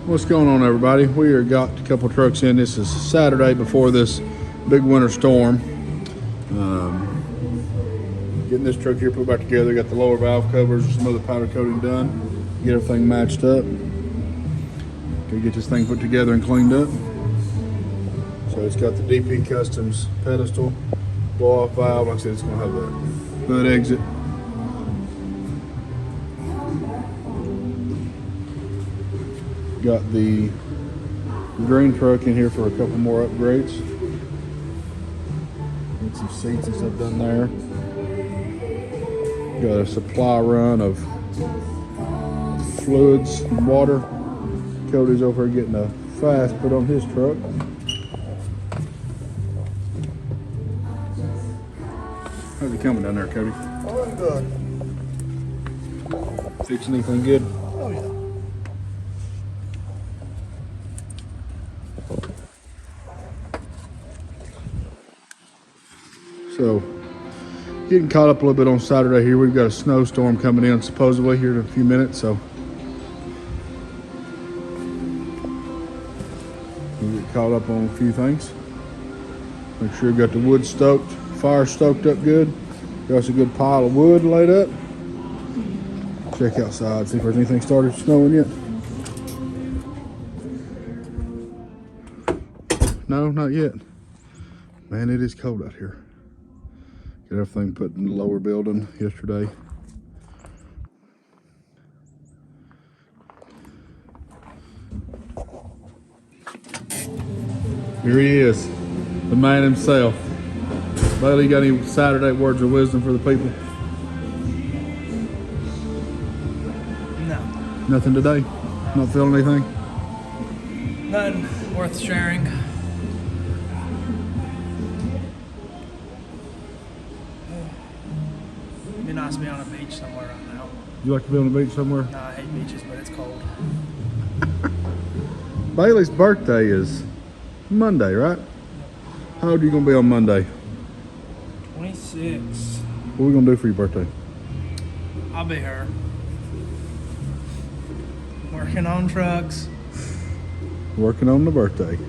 What's going on, everybody? We are got a couple trucks in. This is Saturday before this big winter storm. Getting this truck here put back together. Got the lower valve covers, some other powder coating done. Get everything matched up. Gonna get this thing put together and cleaned up. So it's got the DP Customs pedestal, blow off valve. Like I said, it's gonna have a hood exit. Got the green truck in here for a couple more upgrades. Get some seats and stuff done there. Got a supply run of fluids and water. Cody's over here getting a fast put on his truck. How's it coming down there, Cody? Oh, good. Fixing anything good? Oh, yeah. So, getting caught up a little bit on Saturday here. We've got a snowstorm coming in supposedly here in a few minutes, so we'll get caught up on a few things. Make sure we got the wood stoked, fire stoked up good. Got us a good pile of wood laid up. Check outside, see if there's anything started snowing yet. No, not yet. Man, it is cold out here. Got everything put in the lower building yesterday. Here he is, the man himself. Bailey, got any Saturday words of wisdom for the people? No. Nothing today? Not feeling anything? None worth sharing. It'd be nice to be on a beach somewhere right now. You like to be on the beach somewhere? No, I hate beaches, but it's cold. Bailey's birthday is Monday, right? How old are you gonna be on Monday? 26. What are we gonna do for your birthday? I'll be here. Working on trucks. Working on the birthday.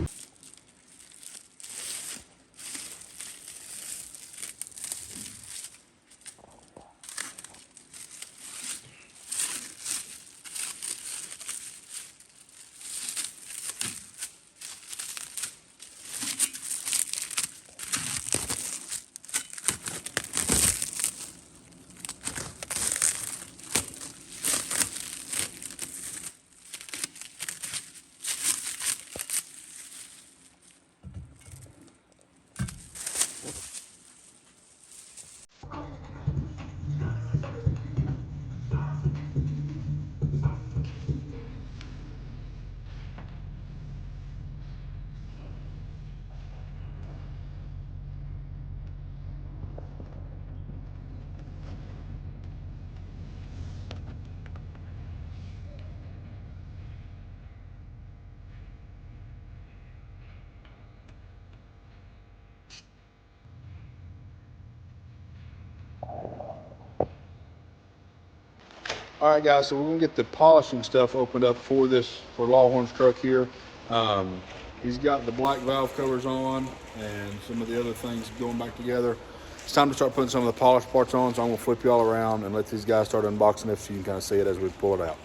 All right, guys, so we're gonna get the polishing stuff opened up for Lawhorn's truck here. He's got the black valve covers on and some of the other things going back together. It's time to start putting some of the polished parts on, so I'm gonna flip you all around and let these guys start unboxing it so you can kind of see it as we pull it out.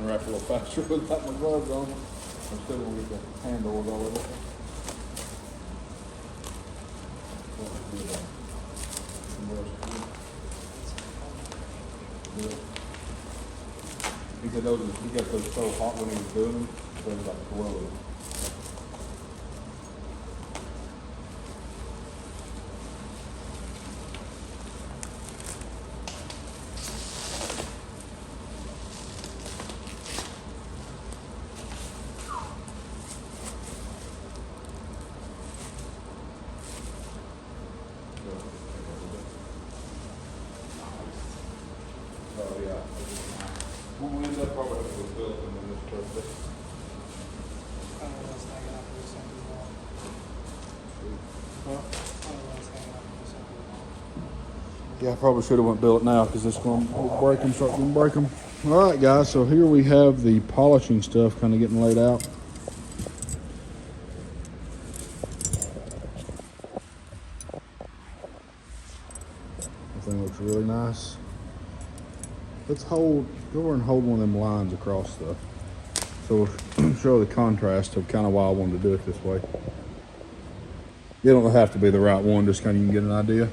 Wrap a little faster without my gloves on. I'm still gonna get the handle with all of it. He said he got those so hot when he was doing them, so it was like glowing. Oh, yeah. We'll end up probably with built in this purpose. Yeah, I probably should have went built now because it's going to break them, start going to break them. All right, guys, so here we have the polishing stuff kind of getting laid out. Everything looks really nice. Let's go over and hold one of them lines across stuff. So we'll show the contrast of kind of why I wanted to do it this way. You don't have to be the right one, just kind of you can get an idea.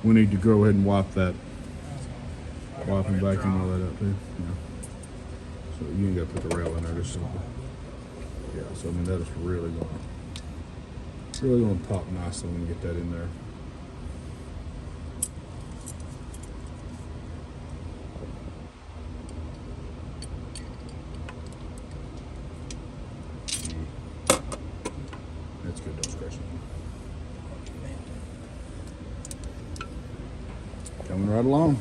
We need to go ahead and wipe and vacuum all that up too. Yeah. So you ain't got to put the rail in there, just simple. Yeah, so I mean that is really gonna pop nicely when you get that in there. That's good, don't scratch it. Coming right along.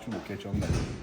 watching. We'll catch you on the next one.